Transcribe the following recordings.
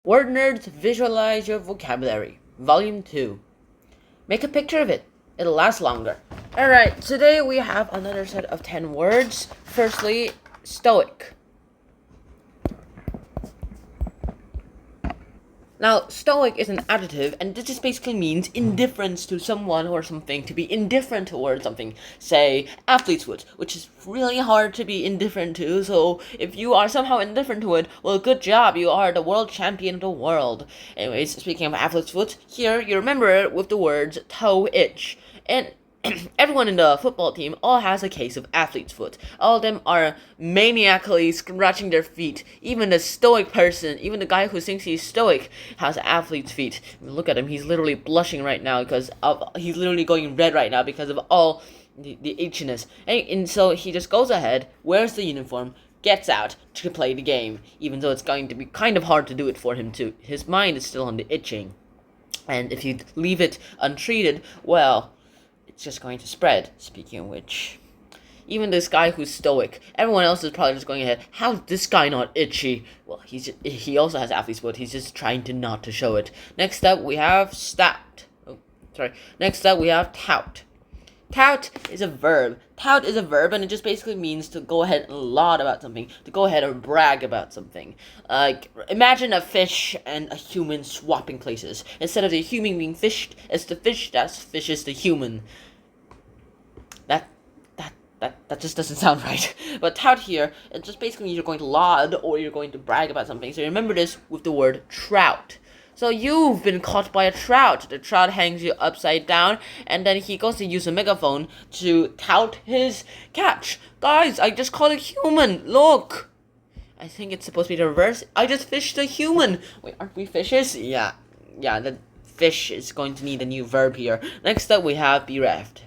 Word Nerds Visualize Your Vocabulary, Volume 2. Make a picture of it. It'll last longer. Alright, today we have another set of 10 words. Firstly, stoic. Now, stoic is an adjective, and this just basically means indifference to someone or something, to be indifferent towards something. Say, athlete's foot, which is really hard to be indifferent to, so if you are somehow indifferent to it, well, good job, you are the world champion of the world. Anyways, speaking of athlete's foot, here you remember it with the words toe itch. And everyone in the football team all has a case of athlete's foot. All of them are maniacally scratching their feet. Even the stoic person, even the guy who thinks he's stoic, has athlete's feet. Look at him, he's literally blushing right now he's literally going red right now because of all the itchiness. And so he just goes ahead, wears the uniform, gets out to play the game, even though it's going to be kind of hard to do it for him too. His mind is still on the itching. And if you leave it untreated, well, it's just going to spread. Speaking of which, even this guy who's stoic, everyone else is probably just going ahead, how's this guy not itchy? Well, he also has athlete's foot, he's just trying to not to show it. Next up, we have Next up, we have tout. Tout is a verb. Tout is a verb, and it just basically means to go ahead and laud about something, to go ahead and brag about something. Imagine a fish and a human swapping places. Instead of the human being fished, it's the fish that fishes the human. That just doesn't sound right. But tout here, it just basically means you're going to laud or you're going to brag about something. So remember this with the word trout. So you've been caught by a trout. The trout hangs you upside down, and then he goes to use a megaphone to tout his catch. Guys, I just caught a human. Look. I think it's supposed to be the reverse. I just fished a human. Wait, aren't we fishes? Yeah, the fish is going to need a new verb here. Next up, we have bereft.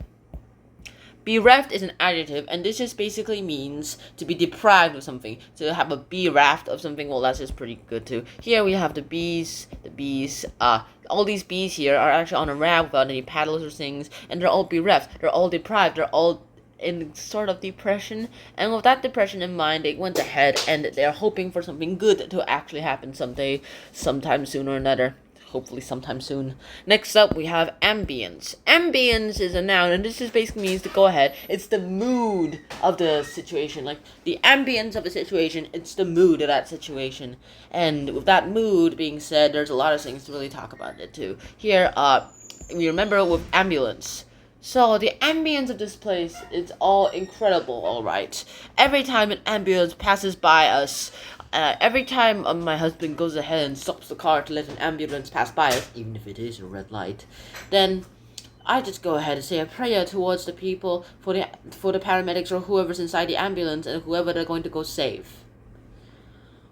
Bereft is an adjective, and this just basically means to be deprived of something. To have a bereft of something, well, that's just pretty good too. Here we have the bees, all these bees here are actually on a raft without any paddles or things, and they're all bereft, they're all deprived, they're all in sort of depression, and with that depression in mind, they went ahead and they're hoping for something good to actually happen sometime soon or another. Hopefully sometime soon. Next up, we have ambience. Ambience is a noun, and this just basically means to go ahead. It's the mood of the situation. Like, the ambience of a situation, it's the mood of that situation. And with that mood being said, there's a lot of things to really talk about it, too. Here, we remember with ambulance. So, the ambience of this place is all incredible, alright. Every time an ambulance passes by us, every time my husband goes ahead and stops the car to let an ambulance pass by us, even if it is a red light, then I just go ahead and say a prayer towards the people, for the paramedics or whoever's inside the ambulance and whoever they're going to go save.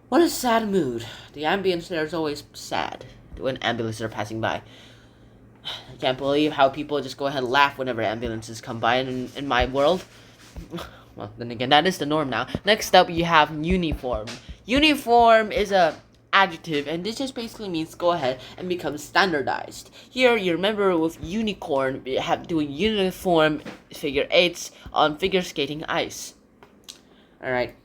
What a sad mood. The ambience there is always sad when ambulances are passing by. I can't believe how people just go ahead and laugh whenever ambulances come by in my world. Well, then again, that is the norm now. Next up, you have uniform. Uniform is a adjective, and this just basically means go ahead and become standardized. Here, you remember with unicorn, we have doing uniform figure eights on figure skating ice. Alright.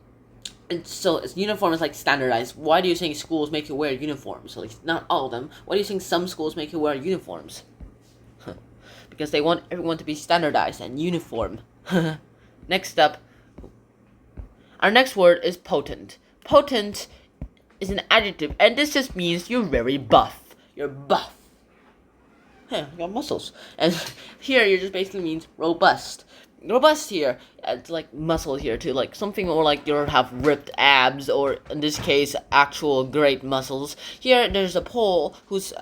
And so, uniform is like standardized. Why do you think schools make you wear uniforms? So, like, not all of them. Why do you think some schools make you wear uniforms? Because they want everyone to be standardized and uniform. Next up, our next word is potent. Potent is an adjective, and this just means you're very buff. You're buff. You got muscles. And here, it just basically means robust. Robust here, it's like muscle here too, like something more like you have ripped abs, or in this case, actual great muscles. Here, there's a pole who's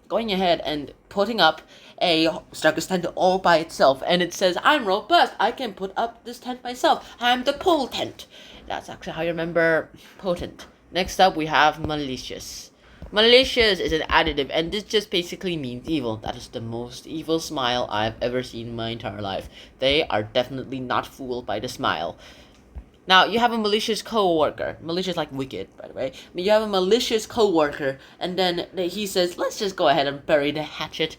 going ahead and putting up a circus tent all by itself, and it says, I'm robust, I can put up this tent myself, I'm the pole tent. That's actually how you remember potent. Next up, we have malicious. Malicious is an adjective, and this just basically means evil. That is the most evil smile I've ever seen in my entire life. They are definitely not fooled by the smile. Now, you have a malicious co-worker. Malicious like wicked, by the way. But you have a malicious co-worker, and then he says, let's just go ahead and bury the hatchet.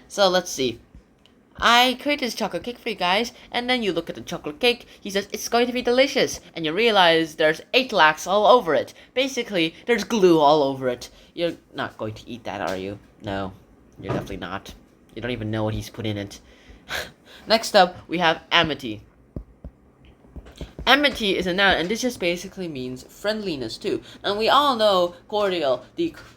So, let's see. I created this chocolate cake for you guys, and then you look at the chocolate cake, he says it's going to be delicious, and you realize there's 8 lax all over it. Basically, there's glue all over it. You're not going to eat that, are you? No, you're definitely not. You don't even know what he's put in it. Next up, we have amity. Amity is a noun, and this just basically means friendliness too. And we all know Cordial,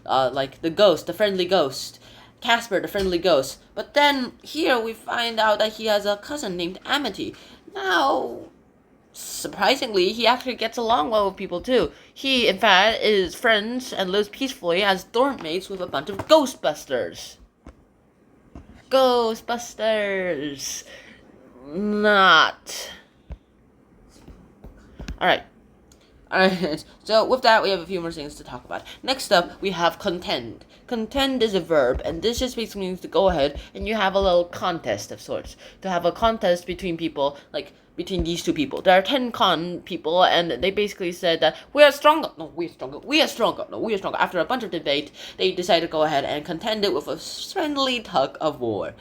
like the ghost, the friendly ghost. Casper, the friendly ghost. But then here we find out that he has a cousin named Amity. Now, surprisingly, he actually gets along well with people too. He, in fact, is friends and lives peacefully as dorm mates with a bunch of Ghostbusters. Ghostbusters. Not. Alright. Alright, so with that, we have a few more things to talk about. Next up, we have contend. Contend is a verb, and this just basically means to go ahead and you have a little contest of sorts. To have a contest between people, like between these two people. There are 10 con people, and they basically said that we are stronger. No, we are stronger. We are stronger. No, we are stronger. After a bunch of debate, they decided to go ahead and contend it with a friendly tug of war.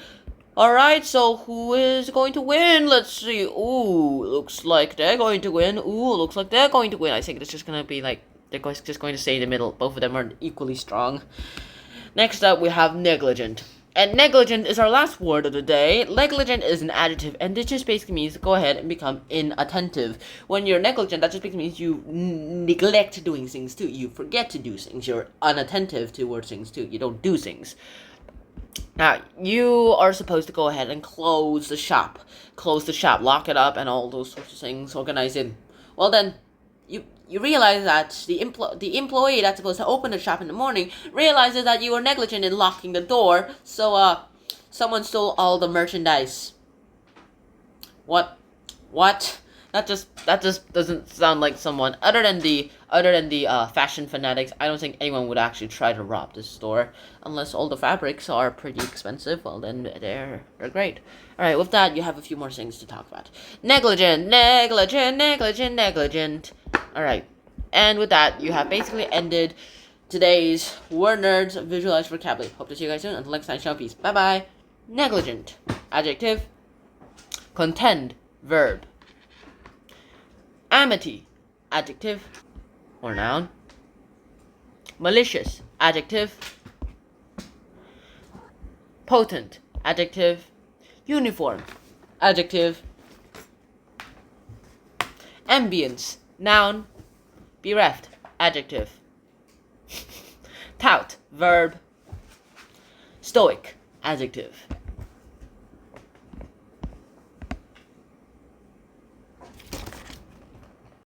Alright, so who is going to win? Let's see. Ooh, looks like they're going to win. Ooh, looks like they're going to win. I think it's just going to be like, they're just going to stay in the middle. Both of them are equally strong. Next up, we have negligent. And negligent is our last word of the day. Negligent is an adjective, and this just basically means go ahead and become inattentive. When you're negligent, that just basically means you neglect doing things too. You forget to do things. You're unattentive towards things too. You don't do things. Now, you are supposed to go ahead and close the shop. Close the shop, lock it up, and all those sorts of things, organize it. Well then, you realize that the employee that's supposed to open the shop in the morning realizes that you were negligent in locking the door, so, someone stole all the merchandise. What? That just doesn't sound like someone other than the fashion fanatics. I don't think anyone would actually try to rob this store unless all the fabrics are pretty expensive. Well, then they're great. All right, with that, you have a few more things to talk about. Negligent. All right, and with that, you have basically ended today's Word Nerds Visualized Vocabulary. Hope to see you guys soon. Until next time, show peace. Bye bye. Negligent, adjective. Contend, verb. Amity, adjective or noun. Malicious, adjective. Potent, adjective. Uniform, adjective. Ambience, noun. Bereft, adjective. Tout, verb. Stoic, adjective.